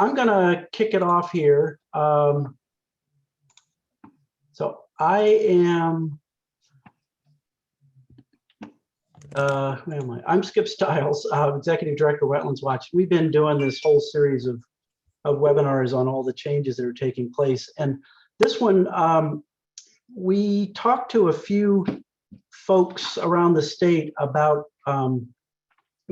I'm going to kick it off here. So I am, who am I? I'm Skip Stiles, Executive Director of Wetlands Watch. We've been doing this whole series of webinars on all the changes that are taking place. And this one, we talked to a few folks around the state about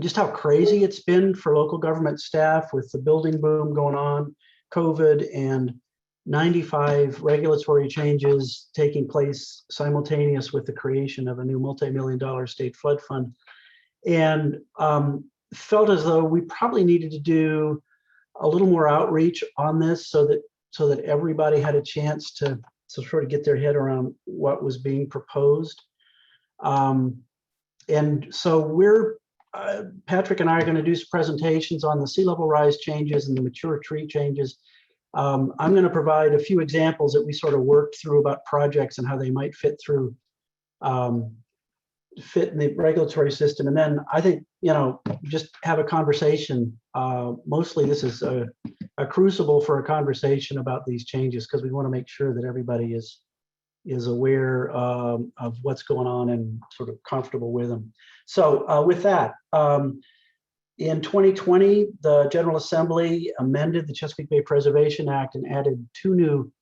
just how crazy it's been for local government staff with the building boom going on, COVID, and 95 regulatory changes taking place simultaneous with the creation of a new multi-million-dollar state flood fund. And felt as though we probably needed to do a little more outreach on this so that everybody had a chance to sort of get their head around what was being proposed. And so we're, Patrick and I are going to do some presentations on the sea level rise changes and the mature tree changes. I'm going to provide a few examples that we sort of worked through about projects and how they might fit through, fit in the regulatory system. And then I think, you know, just have a conversation. Mostly this is a crucible for a conversation about these changes because we want to make sure that everybody is aware of what's going on and sort of comfortable with them. So with that, in 2020, the General Assembly amended the Chesapeake Bay Preservation Act and added two new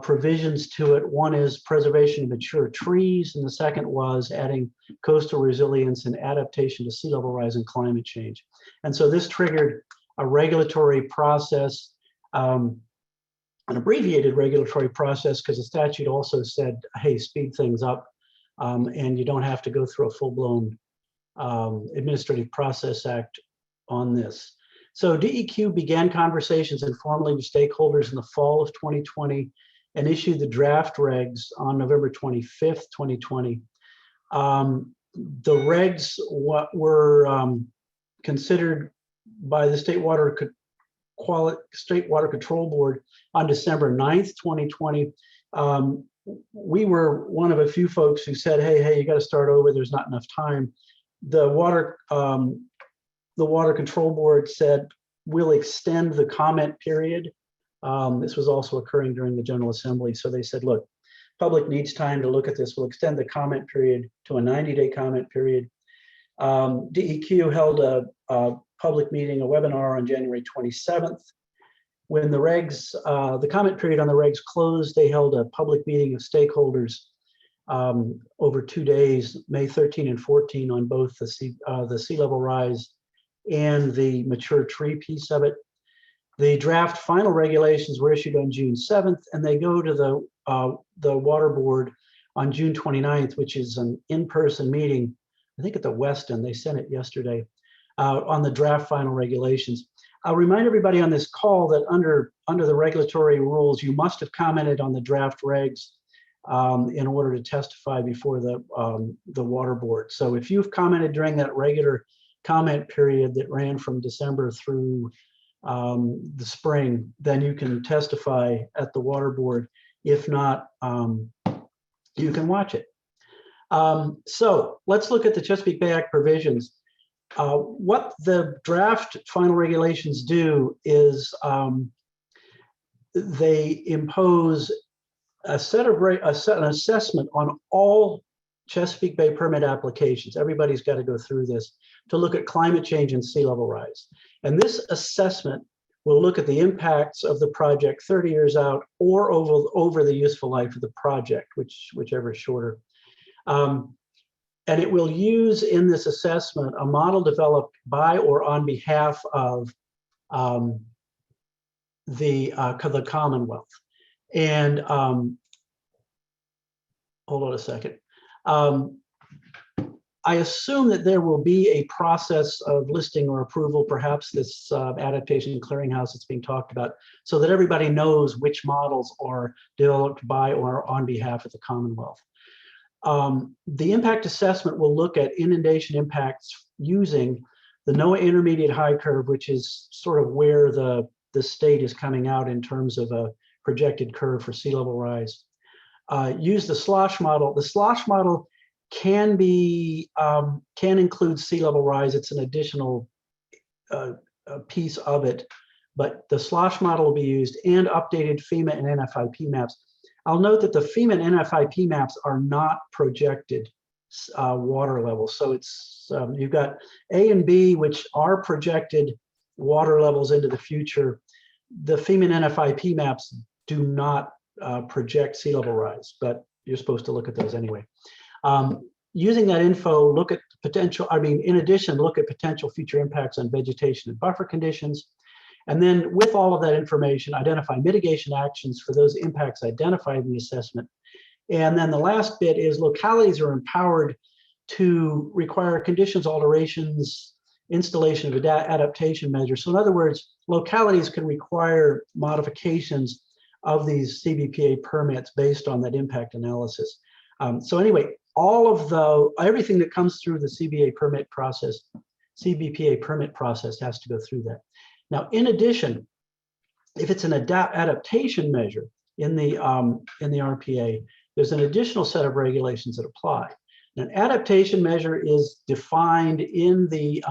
provisions to it. One is preservation of mature trees, and the second was adding coastal resilience and adaptation to sea level rise and climate change. And so this triggered a regulatory process, an abbreviated regulatory process, because the statute also said, hey, speed things up, and you don't have to go through a full-blown Administrative Process Act on this. So DEQ began conversations informally with stakeholders in the fall of 2020 and issued the draft regs on November 25th, 2020. The regs were considered by the State Water Control Board on December 9th, 2020. We were one of a few folks who said, hey, you got to start over. There's not enough time. The Water Control Board said, we'll extend the comment period. This was also occurring during the General Assembly. So they said, look, public needs time to look at this. We'll extend the comment period to a 90-day comment period. DEQ held a public meeting, a webinar on January 27th. When the regs, the comment period on the regs closed, they held a public meeting of stakeholders over 2 days, May 13 and 14, on both the sea level rise and the mature tree piece of it. The draft final regulations were issued on June 7th, and they go to the Water Board on June 29th, which is an in-person meeting, I think at the Westin. They sent it yesterday, on the draft final regulations. I'll remind everybody on this call that under the regulatory rules, you must have commented on the draft regs in order to testify before the Water Board. So if you've commented during that regular comment period that ran from December through the spring, then you can testify at the Water Board. If not, you can watch it. So let's look at the Chesapeake Bay Act provisions. What the draft final regulations do is they impose an assessment on all Chesapeake Bay permit applications. Everybody's got to go through this to look at climate change and sea level rise. And this assessment will look at the impacts of the project 30 years out or over the useful life of the project, whichever is shorter. And it will use in this assessment a model developed by or on behalf of the Commonwealth. And hold on a second. I assume that there will be a process of listing or approval, perhaps this adaptation clearinghouse that's being talked about, so that everybody knows which models are developed by or on behalf of the Commonwealth. The impact assessment will look at inundation impacts using the NOAA intermediate high curve, which is sort of where the state is coming out in terms of a projected curve for sea level rise. Use the slosh model. The slosh model can include sea level rise. It's an additional piece of it, but the slosh model will be used and updated FEMA and NFIP maps. I'll note that the FEMA and NFIP maps are not projected water levels. So it's you've got A and B, which are projected water levels into the future. The FEMA and NFIP maps do not project sea level rise, but you're supposed to look at those anyway. Using that info, look at potential, in addition, look at potential future impacts on vegetation and buffer conditions. And then with all of that information, identify mitigation actions for those impacts identified in the assessment. And then the last bit is localities are empowered to require conditions alterations, installation of adaptation measures. So in other words, localities can require modifications of these CBPA permits based on that impact analysis. So anyway, everything that comes through the CBPA permit process has to go through that. Now, in addition, if it's an adaptation measure in the RPA, there's an additional set of regulations that apply. An adaptation measure is defined in the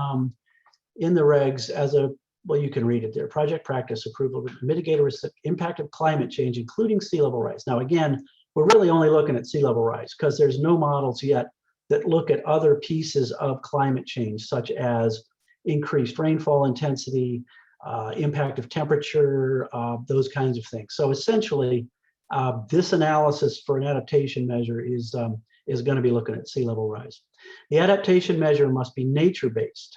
regs as a, well, you can read it there, project practice approval to mitigate or impact of climate change, including sea level rise. Now, again, we're really only looking at sea level rise because there's no models yet that look at other pieces of climate change, such as increased rainfall intensity, impact of temperature, those kinds of things. So essentially, this analysis for an adaptation measure is going to be looking at sea level rise. The adaptation measure must be nature-based,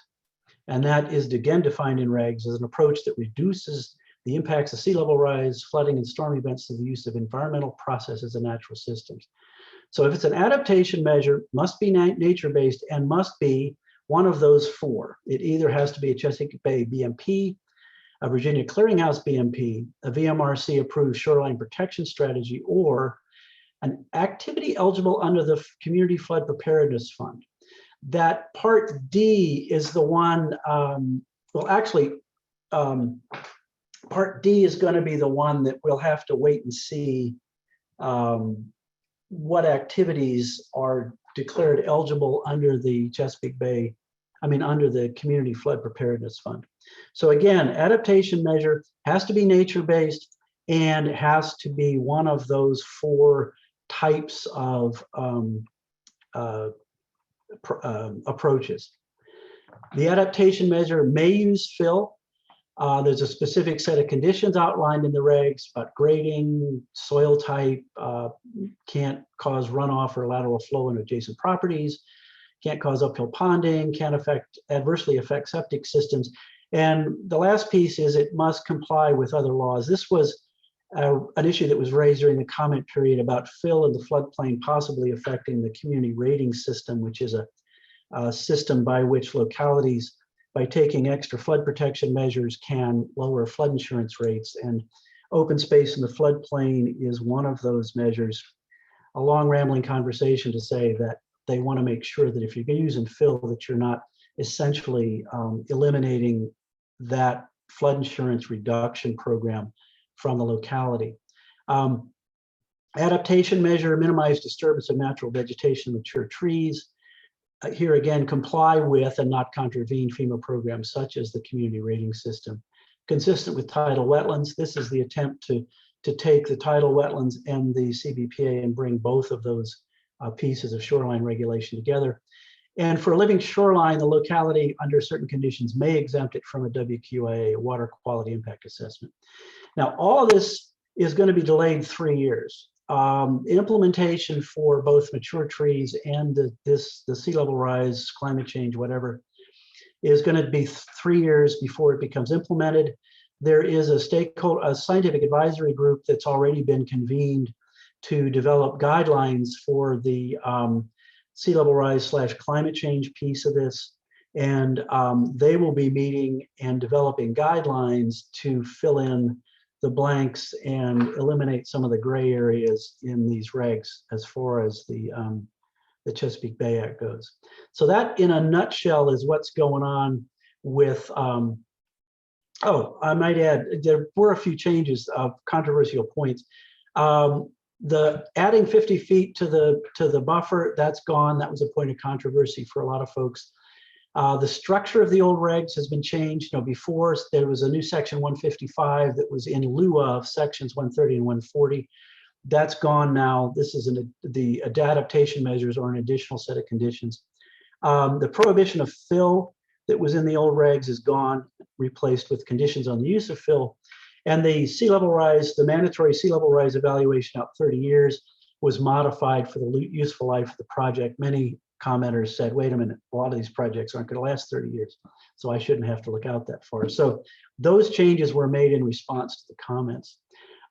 and that is again defined in regs as an approach that reduces the impacts of sea level rise, flooding, and storm events through the use of environmental processes and natural systems. So if it's an adaptation measure, must be nature-based and must be one of those four. It either has to be a Chesapeake Bay BMP, a Virginia Clearinghouse BMP, a VMRC approved shoreline protection strategy, or an activity eligible under the Community Flood Preparedness Fund. That Part D is the one, Part D is going to be the one that we'll have to wait and see what activities are declared eligible under the Chesapeake Bay, under the Community Flood Preparedness Fund. So again, adaptation measure has to be nature-based and has to be one of those four types of approaches. The adaptation measure may use fill. There's a specific set of conditions outlined in the regs about grading, soil type, can't cause runoff or lateral flow in adjacent properties, can't cause uphill ponding, can't adversely affect septic systems. And the last piece is it must comply with other laws. This was an issue that was raised during the comment period about fill in the floodplain possibly affecting the community rating system, which is a system by which localities, by taking extra flood protection measures, can lower flood insurance rates. And open space in the floodplain is one of those measures. A long rambling conversation to say that they want to make sure that if you're using fill, that you're not essentially eliminating that flood insurance reduction program from the locality. Adaptation measure, minimize disturbance of natural vegetation, mature trees. Here again, comply with and not contravene FEMA programs such as the community rating system. Consistent with tidal wetlands, this is the attempt to take the tidal wetlands and the CBPA and bring both of those pieces of shoreline regulation together. And for a living shoreline, the locality under certain conditions may exempt it from a WQIA, a water quality impact assessment. Now, all of this is going to be delayed 3 years. Implementation for both mature trees and the sea level rise, climate change, whatever, is going to be 3 years before it becomes implemented. There is a scientific advisory group that's already been convened to develop guidelines for the sea level rise / climate change piece of this. And they will be meeting and developing guidelines to fill in the blanks and eliminate some of the gray areas in these regs as far as the Chesapeake Bay Act goes. So that in a nutshell is what's going on with, I might add, there were a few changes of controversial points. The adding 50 feet to the buffer, that's gone. That was a point of controversy for a lot of folks. The structure of the old regs has been changed. Before there was a new section 155 that was in lieu of sections 130 and 140. That's gone now. This is the adaptation measures or an additional set of conditions. The prohibition of fill that was in the old regs is gone, replaced with conditions on the use of fill. And the sea level rise, the mandatory sea level rise evaluation out 30 years was modified for the useful life of the project. Many commenters said, wait a minute, a lot of these projects aren't going to last 30 years, so I shouldn't have to look out that far. So those changes were made in response to the comments.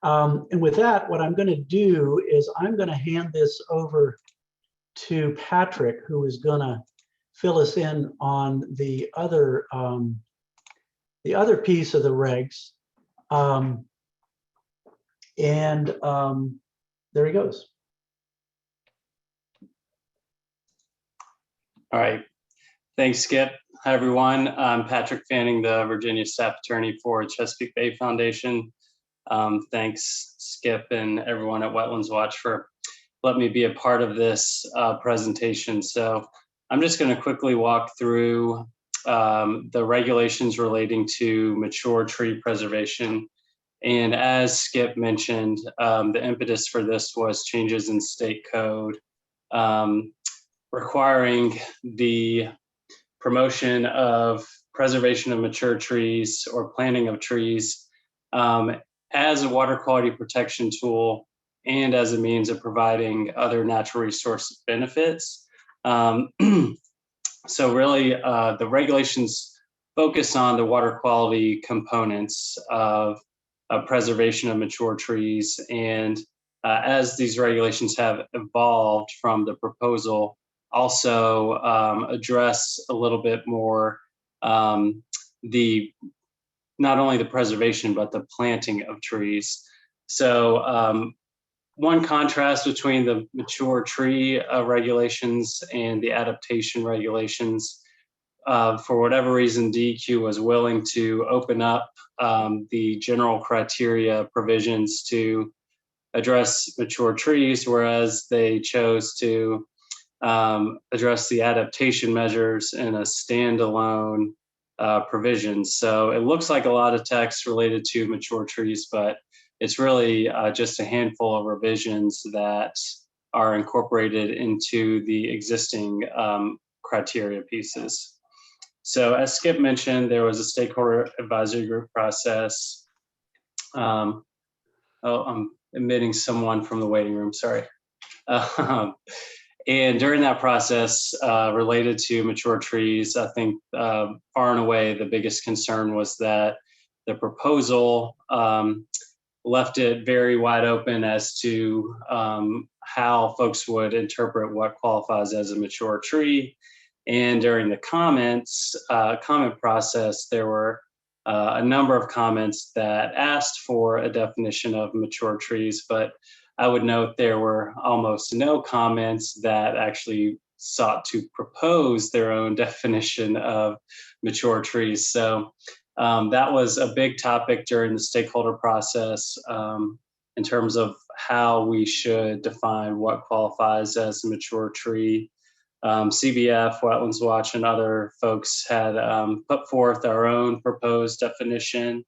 And with that, what I'm going to do is I'm going to hand this over to Patrick, who is going to fill us in on the other piece of the regs. There he goes. All right. Thanks, Skip. Hi, everyone. I'm Patrick Fanning, the Virginia staff attorney for Chesapeake Bay Foundation. Thanks, Skip, and everyone at Wetlands Watch for letting me be a part of this presentation. So I'm just going to quickly walk through the regulations relating to mature tree preservation. And as Skip mentioned, the impetus for this was changes in state code requiring the promotion of preservation of mature trees or planting of trees as a water quality protection tool and as a means of providing other natural resource benefits. So really, the regulations focus on the water quality components of preservation of mature trees. And as these regulations have evolved from the proposal, also address a little bit more not only the preservation, but the planting of trees. So one contrast between the mature tree regulations and the adaptation regulations, for whatever reason, DEQ was willing to open up the general criteria provisions to address mature trees, whereas they chose to address the adaptation measures in a standalone provision. So it looks like a lot of text related to mature trees, but it's really just a handful of revisions that are incorporated into the existing criteria pieces. So as Skip mentioned, there was a stakeholder advisory group process. Oh, I'm omitting someone from the waiting room, sorry. And during that process related to mature trees, I think far and away the biggest concern was that the proposal left it very wide open as to how folks would interpret what qualifies as a mature tree. And during the comment process, there were a number of comments that asked for a definition of mature trees, but I would note there were almost no comments that actually sought to propose their own definition of mature trees. So that was a big topic during the stakeholder process in terms of how we should define what qualifies as a mature tree. CBF, Wetlands Watch, and other folks had put forth our own proposed definition,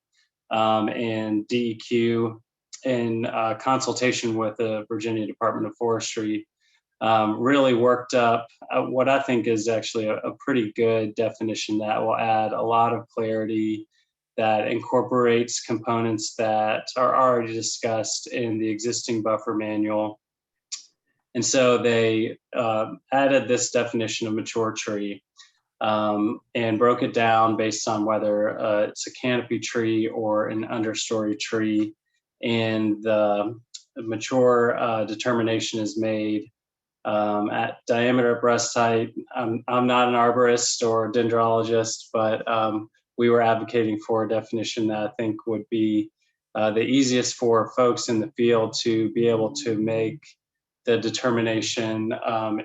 and DEQ, in consultation with the Virginia Department of Forestry, really worked up what I think is actually a pretty good definition that will add a lot of clarity, that incorporates components that are already discussed in the existing buffer manual. And so they added this definition of mature tree and broke it down based on whether it's a canopy tree or an understory tree. And the mature determination is made at diameter, breast height. I'm not an arborist or dendrologist, but we were advocating for a definition that I think would be the easiest for folks in the field to be able to make the determination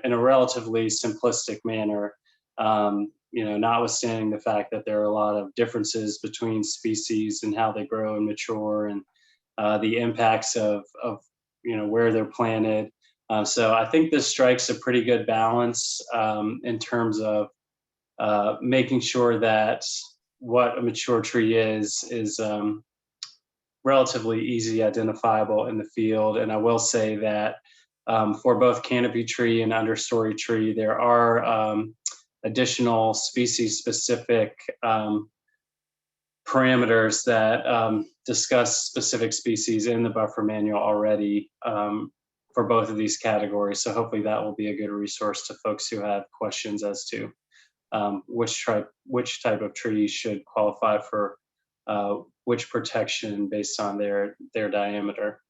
in a relatively simplistic manner, notwithstanding the fact that there are a lot of differences between species and how they grow and mature, and the impacts of where they're planted. So I think this strikes a pretty good balance in terms of making sure that what a mature tree is relatively easy identifiable in the field. And I will say that for both canopy tree and understory tree, there are additional species-specific parameters that discuss specific species in the buffer manual already for both of these categories. So hopefully that will be a good resource to folks who have questions as to which type of tree should qualify for which protection based on their diameter.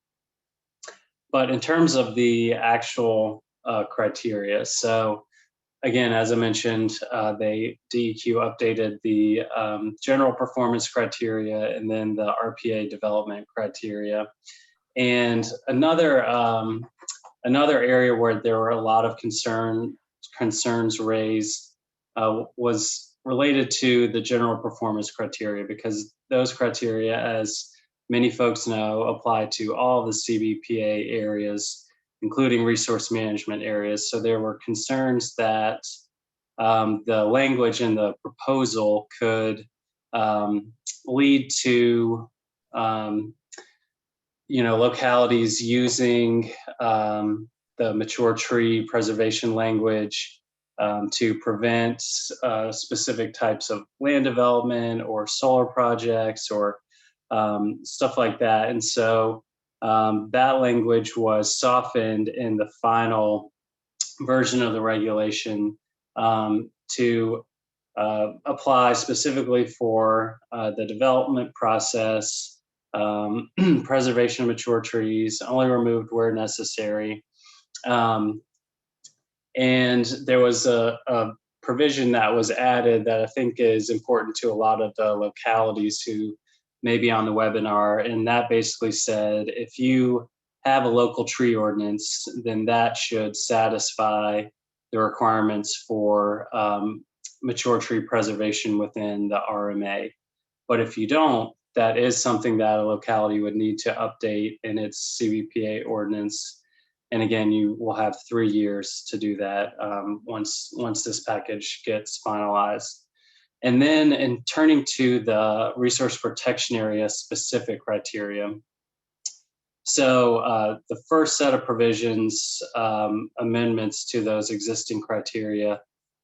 But in terms of the actual criteria, so again, as I mentioned, DEQ updated the general performance criteria and then the RPA development criteria. And another area where there were a lot of concerns raised was related to the general performance criteria, because those criteria, as many folks know, apply to all the CBPA areas, including resource management areas. So there were concerns that the language in the proposal could lead to localities using the mature tree preservation language to prevent specific types of land development or solar projects or stuff like that. And so that language was softened in the final version of the regulation to apply specifically for the development process, preservation of mature trees, only removed where necessary. And there was a provision that was added that I think is important to a lot of the localities who may be on the webinar. And that basically said, if you have a local tree ordinance, then that should satisfy the requirements for mature tree preservation within the RMA. But if you don't, that is something that a locality would need to update in its CBPA ordinance. And again, you will have 3 years to do that once this package gets finalized. And then in turning to the resource protection area specific criteria. So the first set of provisions, amendments to those existing criteria,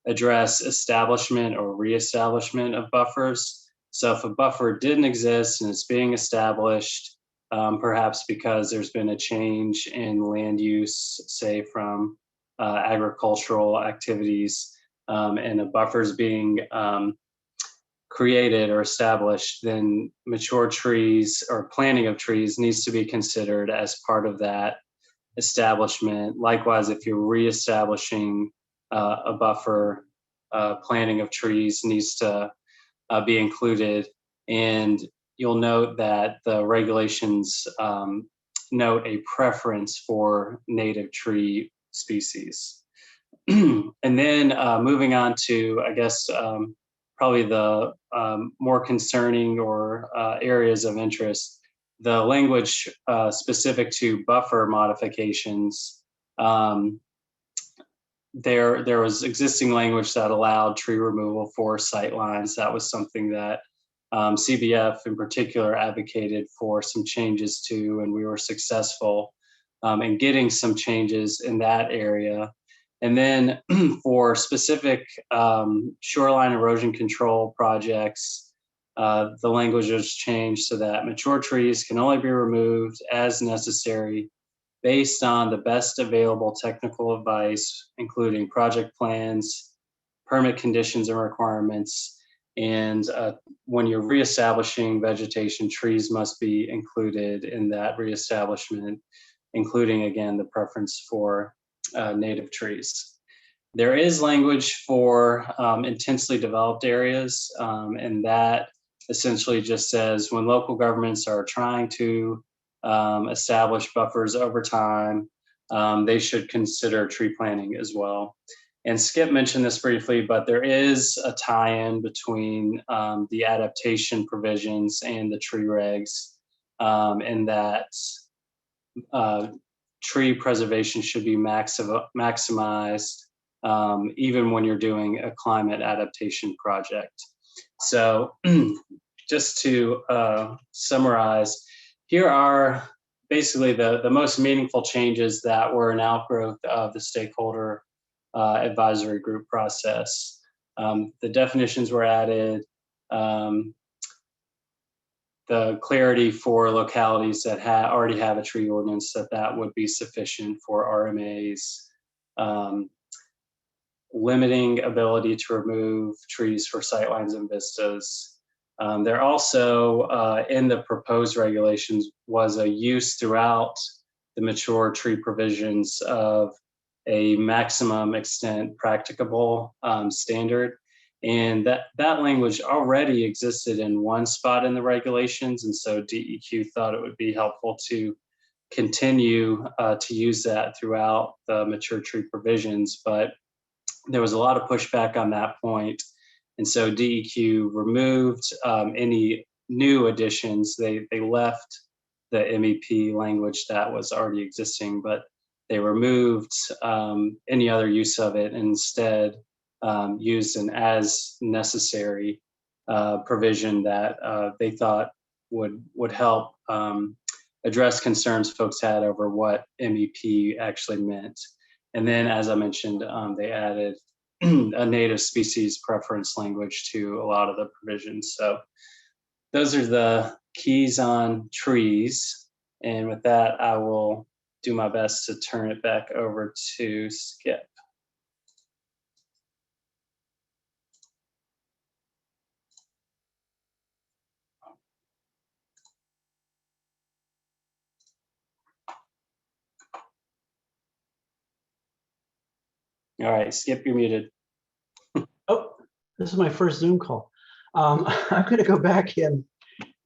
address establishment or reestablishment of buffers. So if a buffer didn't exist and it's being established, perhaps because there's been a change in land use, say from agricultural activities, and a buffer is being created or established, then mature trees or planting of trees needs to be considered as part of that establishment. Likewise, if you're reestablishing a buffer, planting of trees needs to be included. And you'll note that the regulations note a preference for native tree species. And then moving on to, I guess, probably the more concerning or areas of interest, the language specific to buffer modifications. There was existing language that allowed tree removal for sightlines. That was something that CBF in particular advocated for some changes to, and we were successful in getting some changes in that area. And then for specific shoreline erosion control projects, the language was changed so that mature trees can only be removed as necessary based on the best available technical advice, including project plans, permit conditions and requirements. And when you're reestablishing vegetation, trees must be included in that reestablishment, including, again, the preference for native trees. There is language for intensely developed areas, and that essentially just says when local governments are trying to establish buffers over time, they should consider tree planting as well. And Skip mentioned this briefly, but there is a tie-in between the adaptation provisions and the tree regs, in that tree preservation should be maximized even when you're doing a climate adaptation project. So just to summarize, here are basically the most meaningful changes that were an outgrowth of the Stakeholder Advisory Group process. The definitions were added, the clarity for localities that already have a tree ordinance, that would be sufficient for RMAs, limiting ability to remove trees for sightlines and vistas. There also, in the proposed regulations, was a use throughout the mature tree provisions of a maximum extent practicable standard. And that language already existed in one spot in the regulations. And so DEQ thought it would be helpful to continue to use that throughout the mature tree provisions. But there was a lot of pushback on that point. And so DEQ removed any new additions. They left the MEP language that was already existing, but they removed any other use of it, and instead used an as necessary provision that they thought would help address concerns folks had over what MEP actually meant. And then, as I mentioned, they added a native species preference language to a lot of the provisions. So those are the keys on trees. And with that, I will do my best to turn it back over to Skip. All right, Skip, you're muted. Oh, this is my first Zoom call. I'm going to go back in,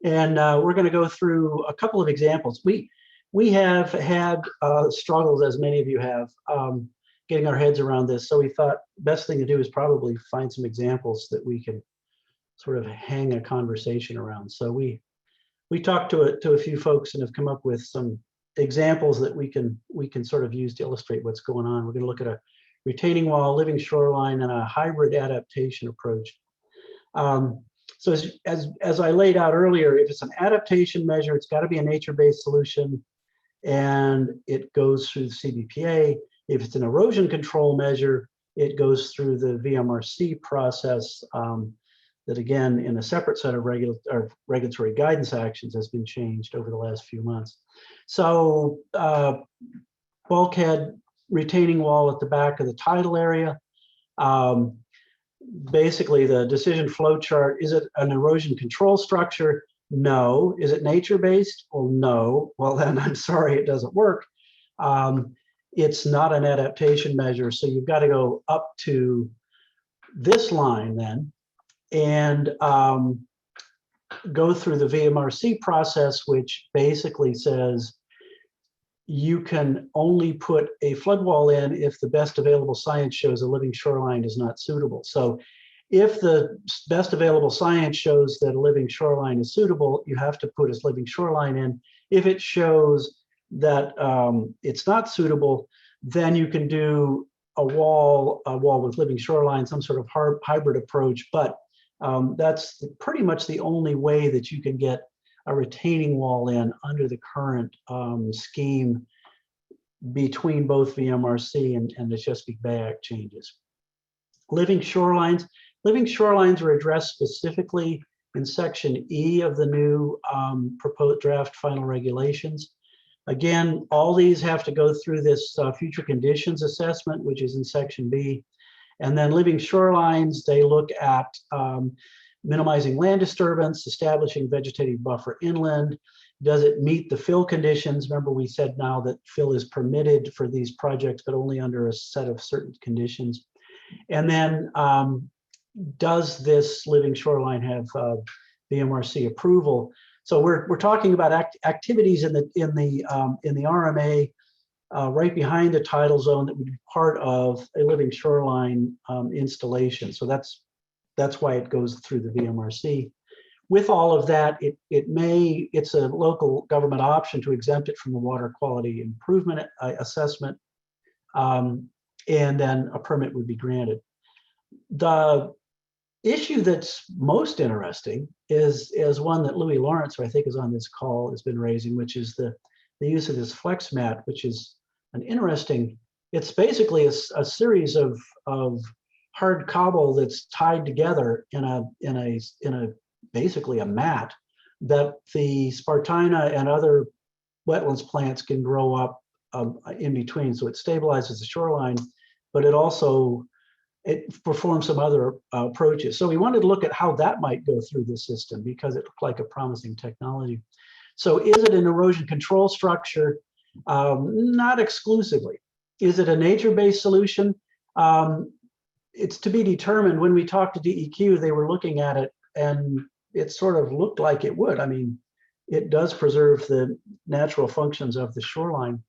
and we're going to go through a couple of examples. We have had struggles, as many of you have, getting our heads around this. So we thought the best thing to do is probably find some examples that we can sort of hang a conversation around. So we talked to a few folks and have come up with some examples that we can sort of use to illustrate what's going on. We're going to look at a retaining wall, living shoreline, and a hybrid adaptation approach. So as I laid out earlier, if it's an adaptation measure, it's got to be a nature-based solution, and it goes through the CBPA. If it's an erosion control measure, it goes through the VMRC process that, again, in a separate set of regulatory guidance actions, has been changed over the last few months. So bulkhead retaining wall at the back of the tidal area. Basically, the decision flow chart, is it an erosion control structure? No. Is it nature-based? Well, no. Well, then I'm sorry, it doesn't work. It's not an adaptation measure, so you've got to go up to this line then and go through the VMRC process, which basically says you can only put a flood wall in if the best available science shows a living shoreline is not suitable. So if the best available science shows that a living shoreline is suitable, you have to put a living shoreline in. If it shows that it's not suitable, then you can do a wall with living shoreline, some sort of hybrid approach. But that's pretty much the only way that you can get a retaining wall in under the current scheme between both VMRC and the Chesapeake Bay Act changes. Living shorelines are addressed specifically in Section E of the new proposed draft final regulations. Again, all these have to go through this future conditions assessment, which is in Section B. And then living shorelines, they look at minimizing land disturbance, establishing vegetative buffer inland. Does it meet the fill conditions? Remember, we said now that fill is permitted for these projects, but only under a set of certain conditions. And then does this living shoreline have VMRC approval? So we're talking about activities in the RMA right behind the tidal zone that would be part of a living shoreline installation. So that's why it goes through the VMRC. With all of that, it's a local government option to exempt it from the water quality improvement assessment. and then a permit would be granted. The issue that's most interesting is one that Louis Lawrence, who I think is on this call, has been raising, which is the use of this flex mat, which is an interesting, it's basically a series of hard cobble that's tied together in a basically a mat that the Spartina and other wetlands plants can grow up in between. So it stabilizes the shoreline, but it also performs some other approaches. So we wanted to look at how that might go through the system because it looked like a promising technology. So is it an erosion control structure? Not exclusively. Is it a nature-based solution? It's to be determined. When we talked to DEQ, they were looking at it and it sort of looked like it would. I mean, it does preserve the natural functions of the shoreline.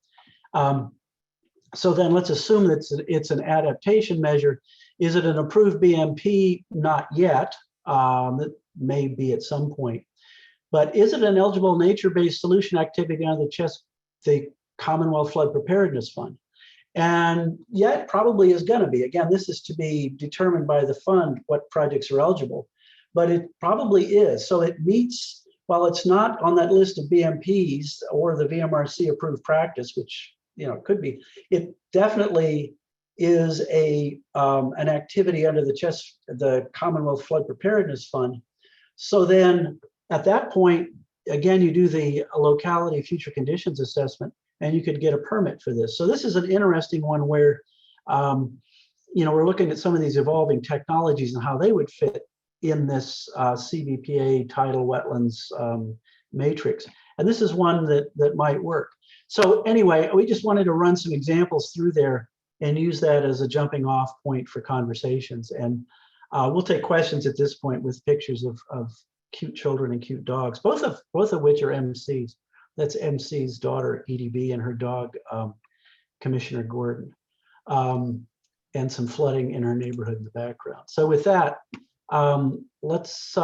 So then let's assume that it's an adaptation measure. Is it an approved BMP? Not yet. It may be at some point. But is it an eligible nature-based solution activity under the Commonwealth Flood Preparedness Fund? And yeah, it probably is going to be. Again, this is to be determined by the fund what projects are eligible, but it probably is. So it meets, while it's not on that list of BMPs or the VMRC approved practice, which could be, it definitely is an activity under the Commonwealth Flood Preparedness Fund. So then at that point, again, you do the locality future conditions assessment and you could get a permit for this. So this is an interesting one where, we're looking at some of these evolving technologies and how they would fit in this CBPA tidal wetlands matrix. And this is one that might work. So anyway, we just wanted to run some examples through there and use that as a jumping off point for conversations. And we'll take questions at this point with pictures of cute children and cute dogs, both of which are MCs. That's MC's daughter, EDB, and her dog, Commissioner Gordon, and some flooding in her neighborhood in the background. So with that, let's,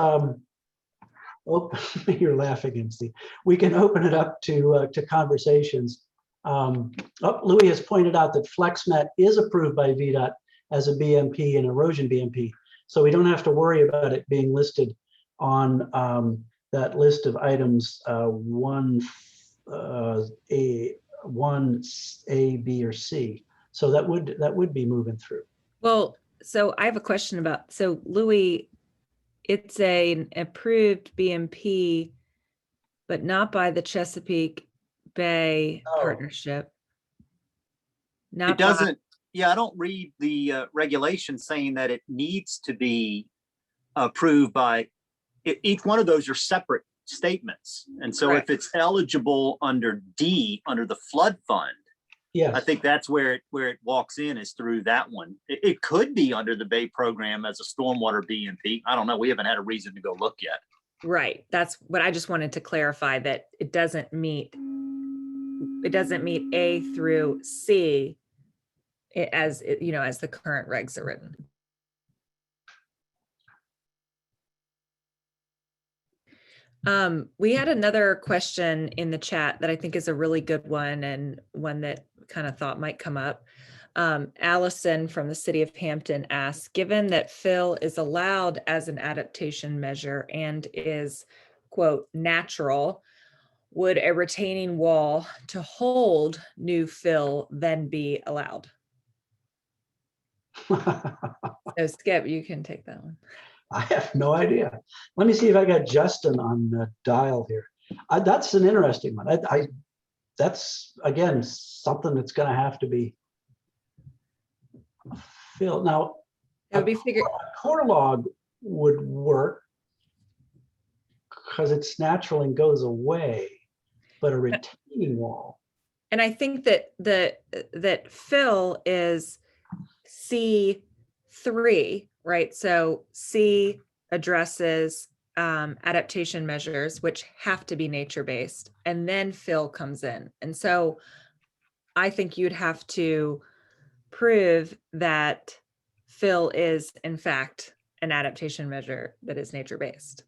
you're laughing, MC. We can open it up to conversations. Louis has pointed out that FlexMet is approved by VDOT as a BMP, an erosion BMP. So we don't have to worry about it being listed on that list of items 1A, B, or C. So that would be moving through. Well, so I have a question about, so Louis, it's an approved BMP, but not by the Chesapeake Bay Partnership. Not it doesn't, I don't read the regulation saying that it needs to be approved by, each one of those are separate statements. And so if it's eligible under D, under the flood fund, yes, I think that's where it walks in, is through that one. It could be under the Bay program as a stormwater BMP. I don't know. We haven't had a reason to go look yet. Right. That's what I just wanted to clarify, that it doesn't meet A through C as the current regs are written. We had another question in the chat that I think is a really good one, and one that kind of thought might come up. Allison from the city of Hampton asks, given that fill is allowed as an adaptation measure and is, quote, natural, would a retaining wall to hold new fill then be allowed? So Skip, you can take that one. I have no idea. Let me see if I got Justin on the dial here. That's an interesting one. That's, again, something that's going to have to be filled. Now, That would be figured. A core log would work because it's natural and goes away, but a retaining wall. And I think that that fill is C3, right? So C addresses adaptation measures, which have to be nature-based, and then fill comes in. And so I think you'd have to prove that fill is in fact an adaptation measure that is nature-based.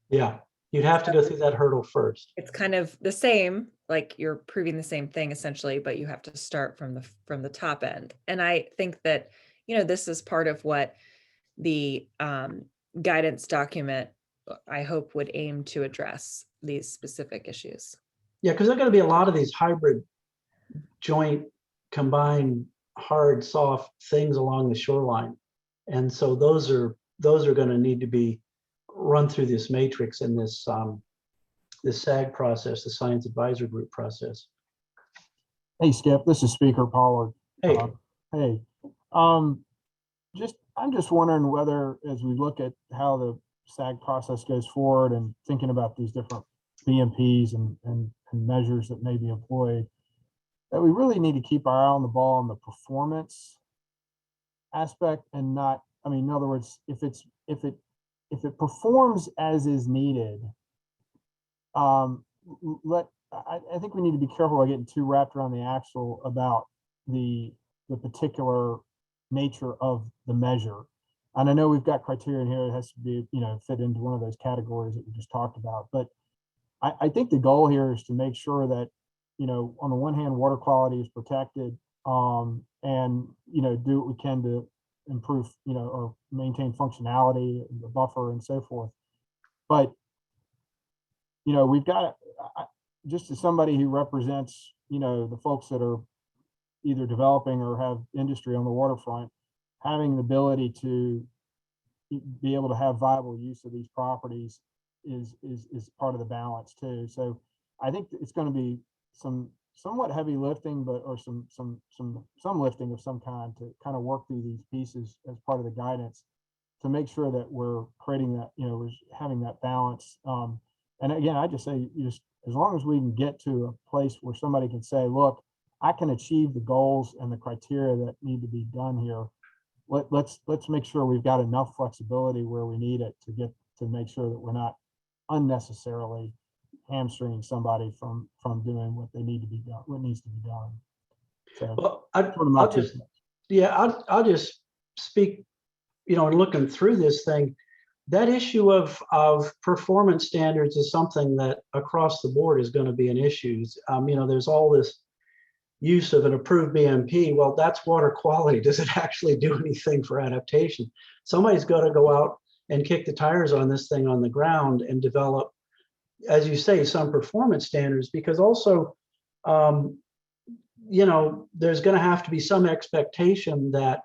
Yeah. You'd have to go through that hurdle first. It's kind of the same, like you're proving the same thing essentially, but you have to start from the top end. And I think that, this is part of what the guidance document, I hope, would aim to address these specific issues. Yeah, because there are going to be a lot of these hybrid joint combined hard soft things along the shoreline. And so those are going to need to be run through this matrix in this this SAG process, the Science Advisory Group process. Hey, Skip, this is Speaker Pollard. Hey. Hey, I'm just wondering whether, as we look at how the SAG process goes forward and thinking about these different BMPs and measures that may be employed, that we really need to keep our eye on the ball on the performance aspect and not, I mean, in other words, if it performs as is needed, I think we need to be careful about getting too wrapped around the axle about the particular nature of the measure. And I know we've got criteria in here that has to be, fit into one of those categories that we just talked about. But I think the goal here is to make sure that, on the one hand, water quality is protected, and, do what we can to improve, or maintain functionality, the buffer and so forth. But, we've got, just as somebody who represents, the folks that are either developing or have industry on the waterfront, having the ability to be able to have viable use of these properties is part of the balance too. So I think it's going to be somewhat heavy lifting, or some lifting of some kind to kind of work through these pieces as part of the guidance to make sure that we're creating that, we're having that balance. And again, I just say, just as long as we can get to a place where somebody can say, look, I can achieve the goals and the criteria that need to be done here. Let's make sure we've got enough flexibility where we need it to make sure that we're not unnecessarily hamstringing somebody from doing what they need to be done, what needs to be done. So, well, I'll just speak, in looking through this thing, that issue of performance standards is something that across the board is going to be an issue. There's all this use of an approved BMP. Well, that's water quality. Does it actually do anything for adaptation? Somebody's got to go out and kick the tires on this thing on the ground and develop, as you say, some performance standards, because also, there's going to have to be some expectation that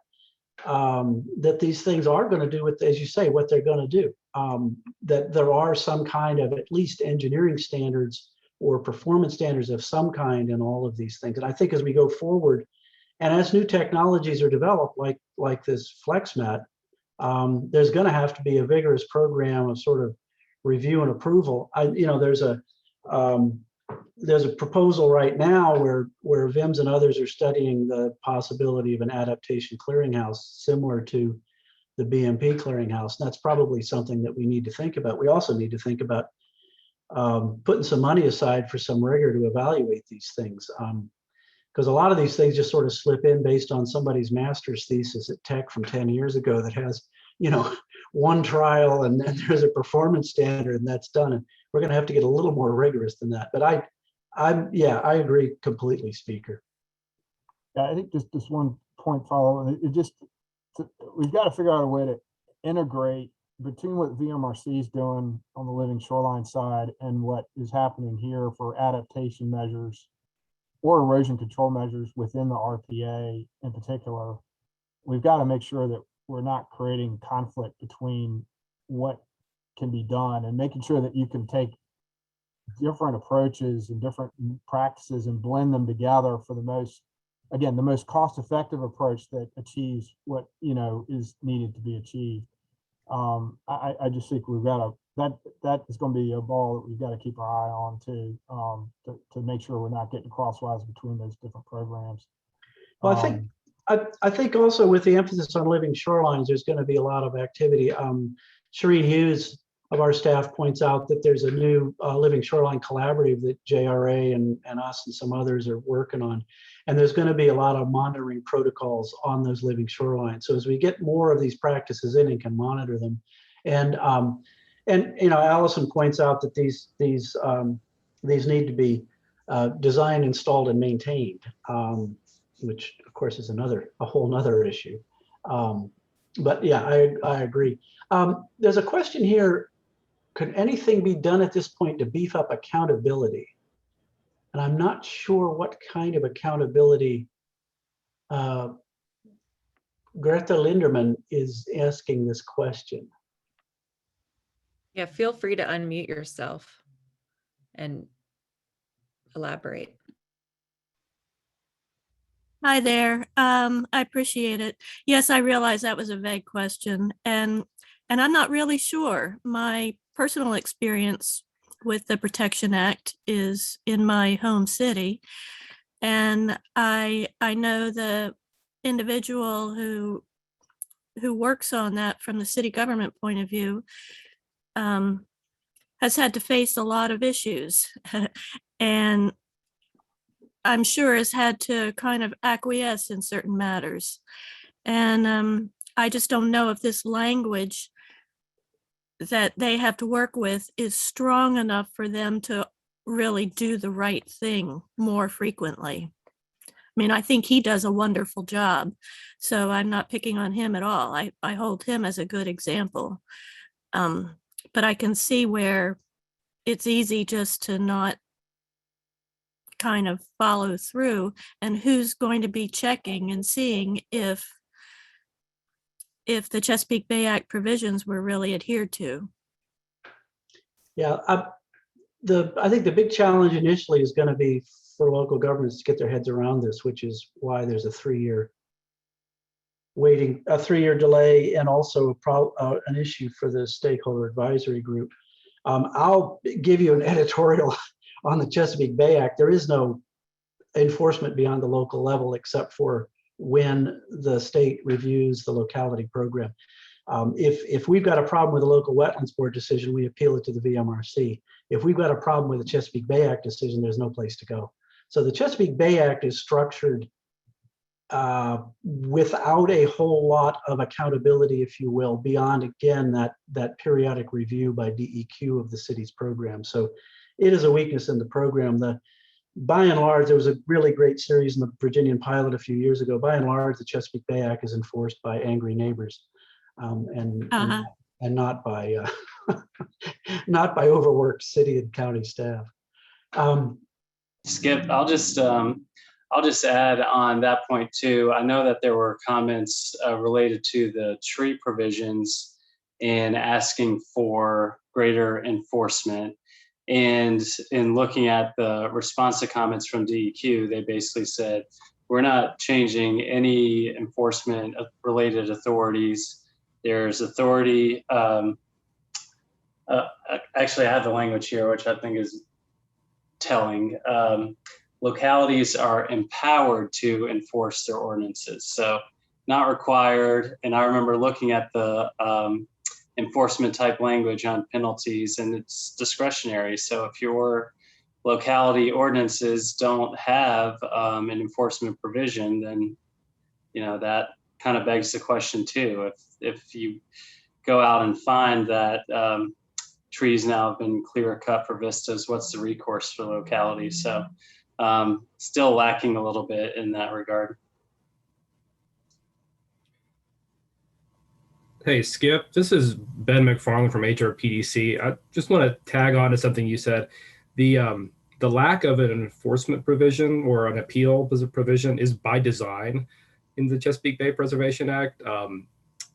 that these things are going to do what, as you say, what they're going to do. That there are some kind of at least engineering standards or performance standards of some kind in all of these things. And I think as we go forward, and as new technologies are developed, like this FlexMat, there's going to have to be a vigorous program of sort of review and approval. There's a proposal right now where VIMS and others are studying the possibility of an adaptation clearinghouse similar to the BMP clearinghouse. And that's probably something that we need to think about. We also need to think about putting some money aside for some rigor to evaluate these things. Because a lot of these things just sort of slip in based on somebody's master's thesis at Tech from 10 years ago that has, one trial and then there's a performance standard and that's done. And we're going to have to get a little more rigorous than that. But I agree completely, Speaker. Yeah, I think just one point follow. We've got to figure out a way to integrate between what VMRC is doing on the living shoreline side and what is happening here for adaptation measures or erosion control measures within the RPA in particular. We've got to make sure that we're not creating conflict between what can be done and making sure that you can take different approaches and different practices and blend them together for the most cost-effective approach that achieves what is needed to be achieved. I just think we've got that is going to be a ball that we've got to keep our eye on too, to make sure we're not getting crosswise between those different programs. Well, I think also with the emphasis on living shorelines, there's going to be a lot of activity. Shereen Hughes of our staff points out that there's a new living shoreline collaborative that JRA and us and some others are working on. And there's going to be a lot of monitoring protocols on those living shorelines. So as we get more of these practices in and can monitor them, and And, you know, Allison points out that these need to be designed, installed, and maintained, which of course is a whole nother issue. But yeah, I agree. There's a question here. Could anything be done at this point to beef up accountability? And I'm not sure what kind of accountability Greta Linderman is asking this question. Yeah, feel free to unmute yourself and elaborate. Hi there. I appreciate it. Yes, I realize that was a vague question, and I'm not really sure. My personal experience with the Protection Act is in my home city, and I know the individual who works on that from the city government point of view has had to face a lot of issues, and I'm sure has had to kind of acquiesce in certain matters. And I just don't know if this language that they have to work with is strong enough for them to really do the right thing more frequently. I mean, I think he does a wonderful job, so I'm not picking on him at all. I hold him as a good example. But I can see where it's easy just to not kind of follow through, and who's going to be checking and seeing if the Chesapeake Bay Act provisions were really adhered to. Yeah, I think the big challenge initially is going to be for local governments to get their heads around this, which is why there's a 3-year delay, and also an issue for the Stakeholder Advisory Group. I'll give you an editorial on the Chesapeake Bay Act. There is no enforcement beyond the local level except for when the state reviews the locality program. If we've got a problem with a local wetlands board decision, we appeal it to the VMRC. If we've got a problem with the Chesapeake Bay Act decision, there's no place to go. So the Chesapeake Bay Act is structured without a whole lot of accountability, if you will, beyond, again, that periodic review by DEQ of the city's program. So it is a weakness in the program. By and large, there was a really great series in the Virginian Pilot a few years ago. By and large, the Chesapeake Bay Act is enforced by angry neighbors, and not by not by overworked city and county staff. Skip, I'll just add on that point too. I know that there were comments related to the tree provisions and asking for greater enforcement. And in looking at the response to comments from DEQ, they basically said, we're not changing any enforcement related authorities. There's authority. Actually, I have the language here, which I think is telling. Localities are empowered to enforce their ordinances, so not required. And I remember looking at the enforcement type language on penalties, and it's discretionary. So if your locality ordinances don't have an enforcement provision, then that kind of begs the question too. If you go out and find that trees now have been clear cut for vistas, what's the recourse for localities? So still lacking a little bit in that regard. Hey, Skip, this is Ben McFarland from HRPDC. I just want to tag on to something you said. The lack of an enforcement provision or an appeal provision is by design in the Chesapeake Bay Preservation Act.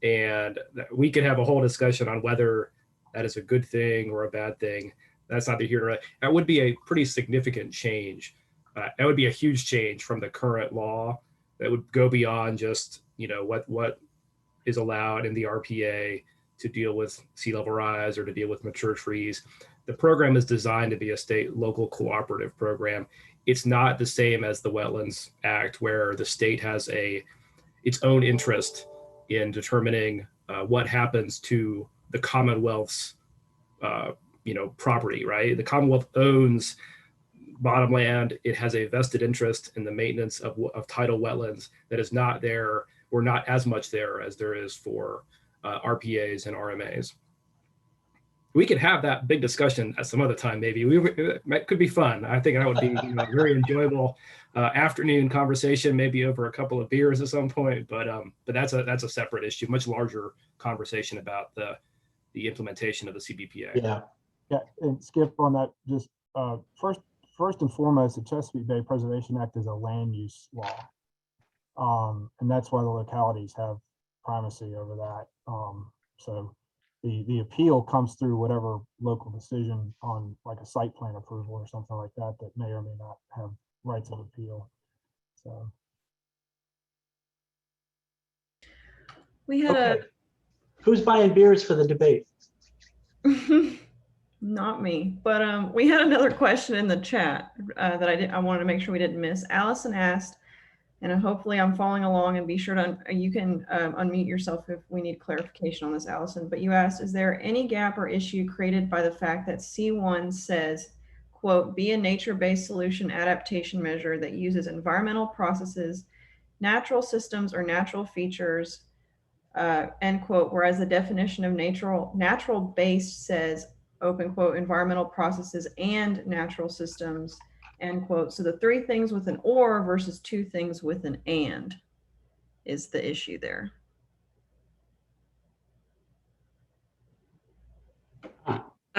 And we could have a whole discussion on whether that is a good thing or a bad thing. That's neither here nor there. That would be a pretty significant change. That would be a huge change from the current law that would go beyond just, what is allowed in the RPA to deal with sea level rise or to deal with mature trees. The program is designed to be a state local cooperative program. It's not the same as the Wetlands Act, where the state has its own interest in determining what happens to the Commonwealth's property, right? The Commonwealth owns bottomland. It has a vested interest in the maintenance of tidal wetlands that is not there, or not as much there as there is for RPAs and RMAs. we could have that big discussion at some other time. Maybe it could be fun. I think that would be a very enjoyable afternoon conversation, maybe over a couple of beers at some point. But that's a separate issue, much larger conversation about the implementation of the CBPA. Yeah. Yeah, and Skip, on that, just first and foremost, the Chesapeake Bay Preservation Act is a land use law. And that's why the localities have primacy over that. So the appeal comes through whatever local decision on like a site plan approval or something like that that may or may not have rights of appeal. So We had Okay. Who's buying beers for the debate? not me, but we had another question in the chat that I wanted to make sure we didn't miss. Allison asked, and hopefully I'm following along, and be sure to you can unmute yourself if we need clarification on this, Allison. But you asked, is there any gap or issue created by the fact that C1 says, quote, be a nature-based solution adaptation measure that uses environmental processes, natural systems, or natural features, end quote, whereas the definition of natural based says, open quote, environmental processes and natural systems, end quote. So the three things with an or versus two things with an and is the issue there.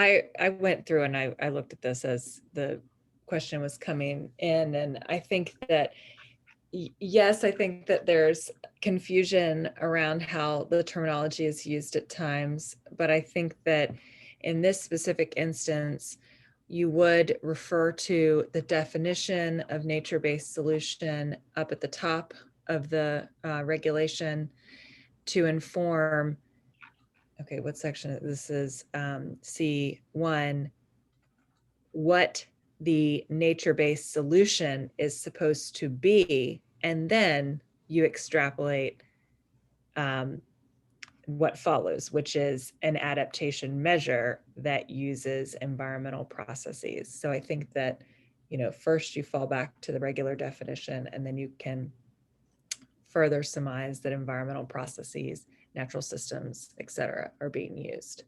I went through and I looked at this as the question was coming in, and I think that yes, I think that there's confusion around how the terminology is used at times, but I think that in this specific instance, you would refer to the definition of nature-based solution up at the top of the regulation to inform, okay, what section? This is C1, what the nature-based solution is supposed to be, and then you extrapolate what follows, which is an adaptation measure that uses environmental processes. So I think that, first you fall back to the regular definition, and then you can further surmise that environmental processes, natural systems, et cetera, are being used.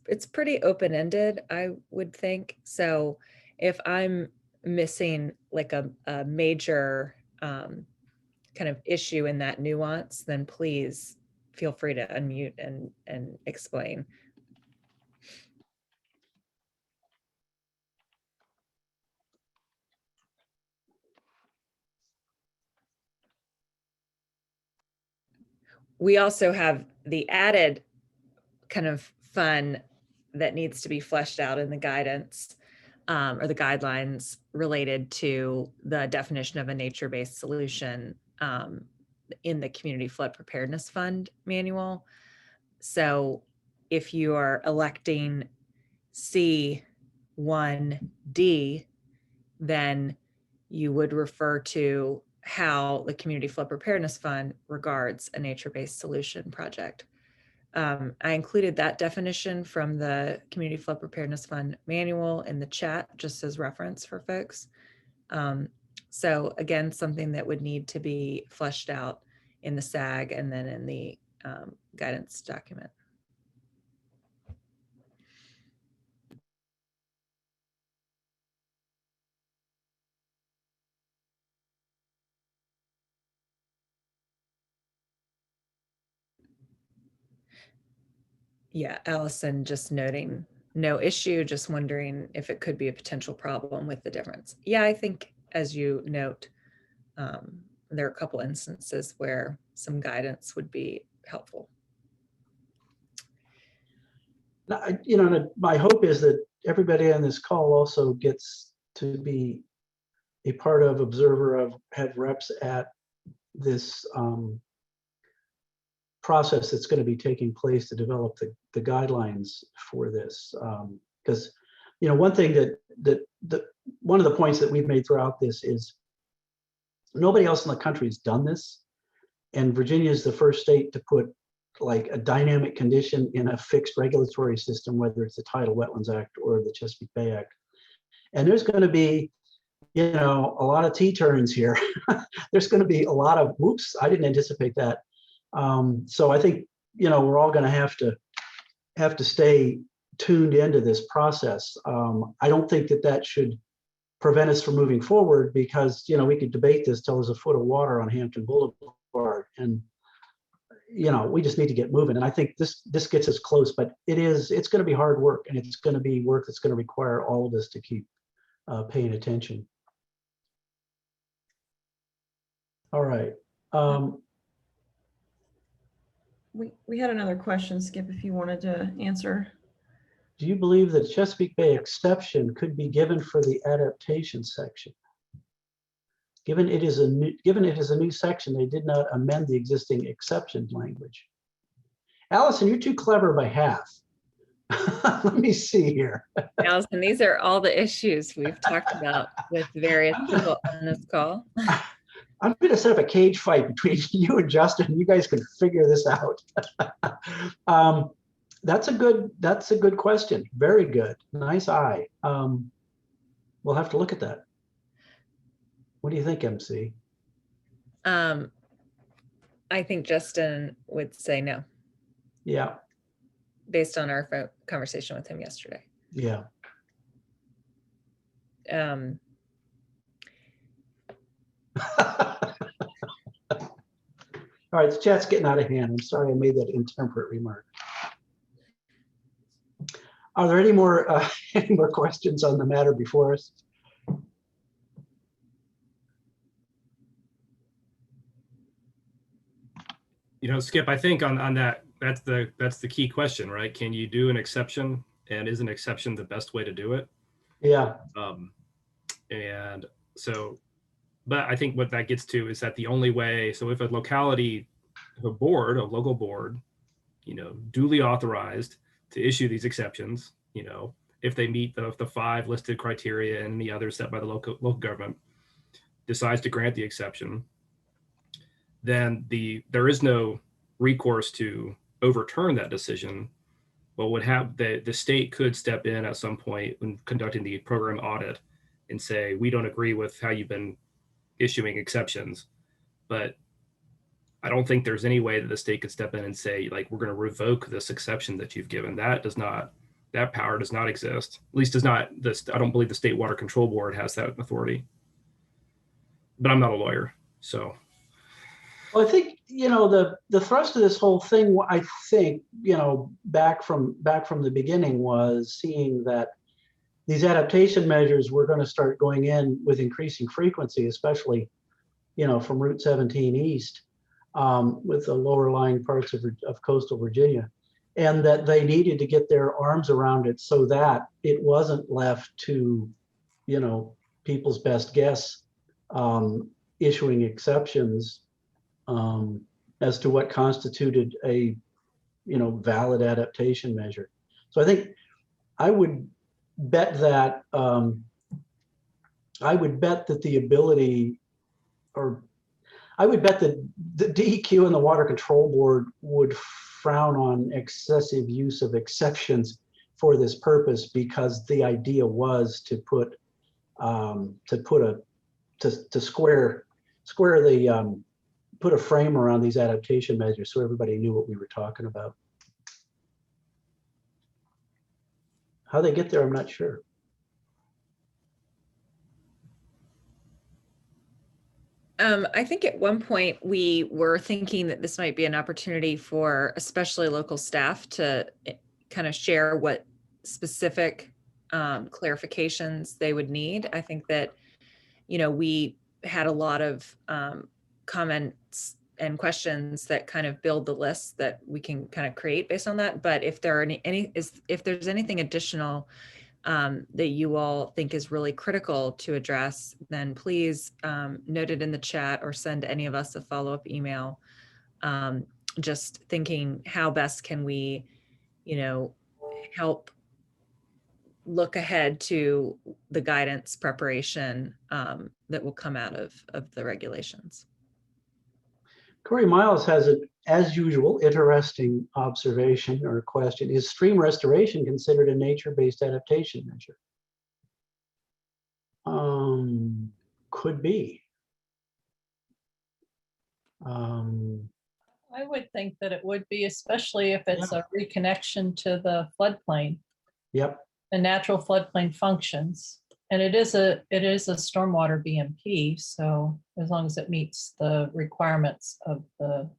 It's pretty open-ended, I would think. So if I'm missing like a major kind of issue in that nuance, then please feel free to unmute and explain. We also have the added kind of fun that needs to be fleshed out in the guidance or the guidelines related to the definition of a nature-based solution in the Community Flood Preparedness Fund manual. So if you are electing C1D, then you would refer to how the Community Flood Preparedness Fund regards a nature-based solution project. I included that definition from the Community Flood Preparedness Fund manual in the chat, just as reference for folks. So again, something that would need to be fleshed out in the SAG and then in the guidance document. Yeah, Allison just noting no issue, just wondering if it could be a potential problem with the difference. Yeah, I think as you note, there are a couple instances where some guidance would be helpful. My hope is that everybody on this call also gets to be a part of, observer of, have reps at this process that's going to be taking place to develop the guidelines for this. Because, one thing one of the points that we've made throughout this is nobody else in the country has done this. And Virginia is the first state to put like a dynamic condition in a fixed regulatory system, whether it's the Tidal Wetlands Act or the Chesapeake Bay Act. And there's going to be, a lot of T-turns here. There's going to be a lot of, whoops, I didn't anticipate that. So I think, we're all going to have to have to stay tuned into this process. I don't think that that should prevent us from moving forward, because, you know, we could debate this till there's a foot of water on Hampton Boulevard, and, you know, we just need to get moving. And I think this gets us close, but it's going to be hard work, and it's going to be work that's going to require all of us to keep paying attention. All right. We had another question, Skip, if you wanted to answer. Do you believe that Chesapeake Bay exception could be given for the adaptation section? Given it is a new section, they did not amend the existing exception language. Allison, you're too clever by half. Let me see here. Allison, these are all the issues we've talked about with various people on this call. I'm going to set up a cage fight between you and Justin. You guys can figure this out. That's a good question. Very good. Nice eye. We'll have to look at that. What do you think, MC? I think Justin would say no, Yeah. based on our conversation with him yesterday. Yeah. All right, the chat's getting out of hand. I'm sorry I made that intemperate remark. Are there any more questions on the matter before us? You know, Skip, I think on that, that's the key question, right? Can you do an exception, and is an exception the best way to do it? Yeah. And so, but I think what that gets to is that the only way, so if a locality, if a local board, you know, duly authorized to issue these exceptions, you know, if they meet the 5 listed criteria and the others set by the local government, decides to grant the exception, then there is no recourse to overturn that decision. But would have the state could step in at some point when conducting the program audit and say, we don't agree with how you've been issuing exceptions. But I don't think there's any way that the state could step in and say, like, we're going to revoke this exception that you've given. That power does not exist. At least does not this. I don't believe the State Water Control Board has that authority. But I'm not a lawyer, so. Well, I think, you know, the thrust of this whole thing, I think, you know, back from the beginning, was seeing that these adaptation measures were going to start going in with increasing frequency, especially, you know, from Route 17 east, with the lower lying parts of coastal Virginia, and that they needed to get their arms around it so that it wasn't left to, you know, people's best guess, issuing exceptions as to what constituted a, you know, valid adaptation measure. So I think I would bet that the ability, or I would bet that the DEQ and the Water Control Board would frown on excessive use of exceptions for this purpose, because the idea was to put a frame around these adaptation measures so everybody knew what we were talking about. How they get there, I'm not sure. I think at one point we were thinking that this might be an opportunity for especially local staff to kind of share what specific clarifications they would need. I think that, you know, we had a lot of comments and questions that kind of build the list that we can kind of create based on that. But if there are if there's anything additional that you all think is really critical to address, then please note it in the chat or send any of us a follow-up email. Just thinking, how best can we, you know, help look ahead to the guidance preparation that will come out of the regulations. Corey Miles has an, as usual, interesting observation or question. Is stream restoration considered a nature-based adaptation measure? Could be. I I would think that it would be, especially if it's a reconnection to the floodplain. Yep. The natural floodplain functions. And it is a stormwater BMP, so as long as it meets the requirements of the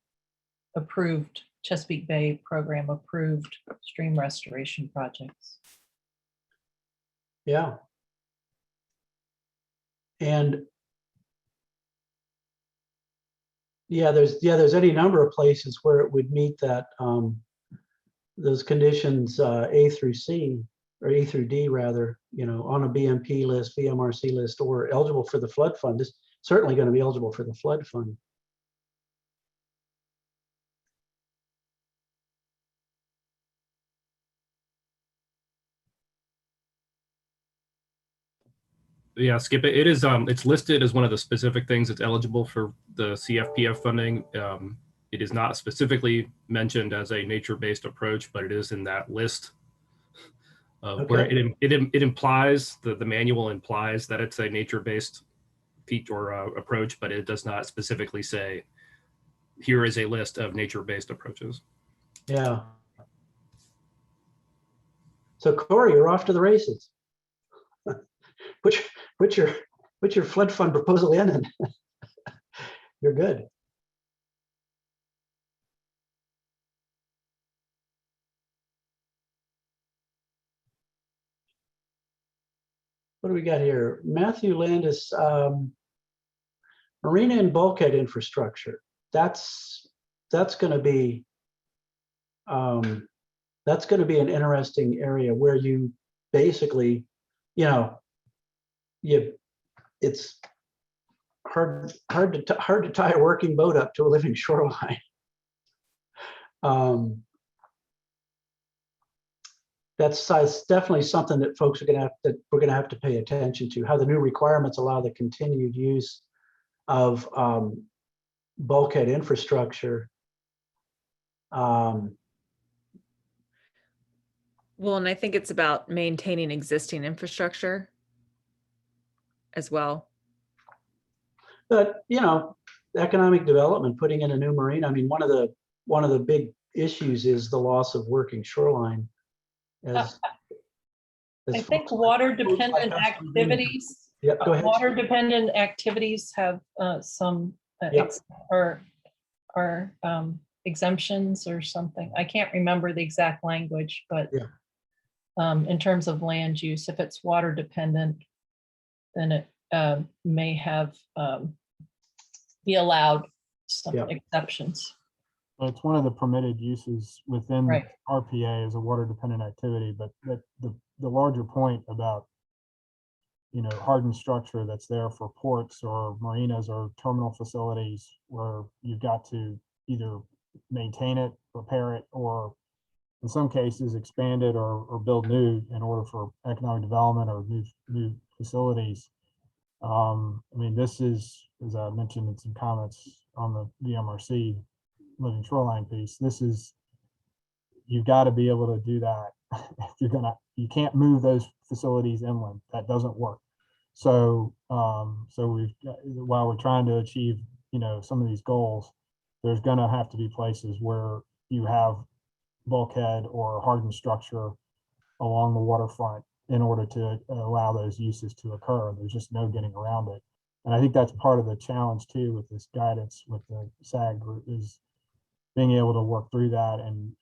approved Chesapeake Bay program approved stream restoration projects. Yeah. And there's any number of places where it would meet that those conditions A through C, or A through D rather, on a BMP list, VMRC list, or eligible for the flood fund. It's certainly going to be eligible for the flood fund. Yeah, Skip, it is, it's listed as one of the specific things that's eligible for the CFPF funding. It is not specifically mentioned as a nature-based approach, but it is in that list. Where it implies, the manual implies that it's a nature-based feature or approach, but it does not specifically say, here is a list of nature-based approaches. Yeah. So Corey, you're off to the races. Put your flood fund proposal in and you're good. What do we got here? Matthew Landis, marina and bulkhead infrastructure. That's going to be an interesting area where you basically, it's hard to tie a working boat up to a living shoreline. That's definitely something that folks are we're going to have to pay attention to, how the new requirements allow the continued use of bulkhead infrastructure. Well, and I think it's about maintaining existing infrastructure as well. But economic development, putting in a new marina. I mean, one of the big issues is the loss of working shoreline. I think water dependent activities. Yep, go ahead. Water dependent activities have some exemptions or something. I can't remember the exact language, but in terms of land use, if it's water dependent, then it may have be allowed some exceptions. It's one of the permitted uses within RPA as a water dependent activity, but the larger point about hardened structure that's there for ports or marinas or terminal facilities where you've got to either maintain it, repair it, or in some cases expand it or build new in order for economic development or new facilities. I mean, this is, as I mentioned in some comments on the VMRC living shoreline piece, you've got to be able to do that. If you can't move those facilities inland, that doesn't work. So while we're trying to achieve some of these goals, there's going to have to be places where you have bulkhead or hardened structure along the waterfront in order to allow those uses to occur. There's just no getting around it. And I think that's part of the challenge too with this guidance with the SAG group, is being able to work through that and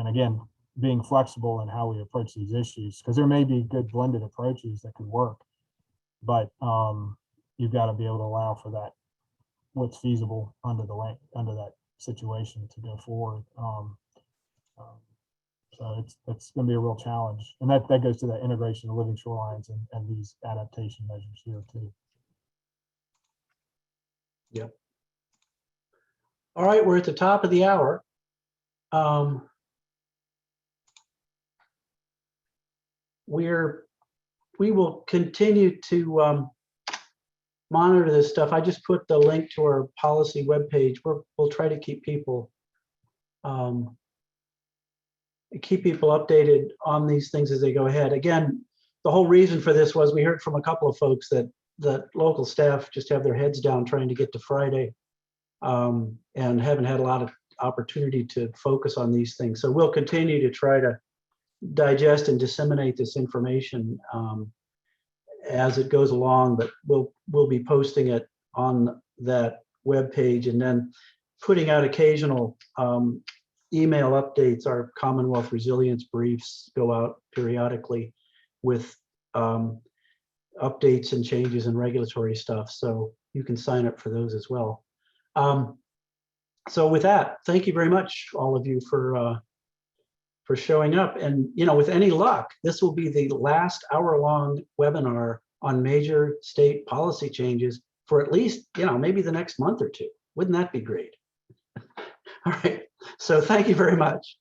again, being flexible in how we approach these issues, because there may be good blended approaches that could work, but you've got to be able to allow for that, what's feasible under that situation to go forward. So it's going to be a real challenge, and that goes to the integration of living shorelines and these adaptation measures here too. Yep. All right, we're at the top of the hour. We will continue to monitor this stuff. I just put the link to our policy webpage. We'll try to keep people updated on these things as they go ahead. Again, the whole reason for this was we heard from a couple of folks that local staff just have their heads down trying to get to Friday and haven't had a lot of opportunity to focus on these things. So we'll continue to try to digest and disseminate this information as it goes along, but we'll be posting it on that webpage and then putting out occasional email updates. Our Commonwealth Resilience briefs go out periodically with updates and changes in regulatory stuff. So you can sign up for those as well. So with that, thank you very much, all of you, for showing up. And, you know, with any luck, this will be the last hour-long webinar on major state policy changes for at least, you know, maybe the next month or two. Wouldn't that be great? All right. So thank you very much.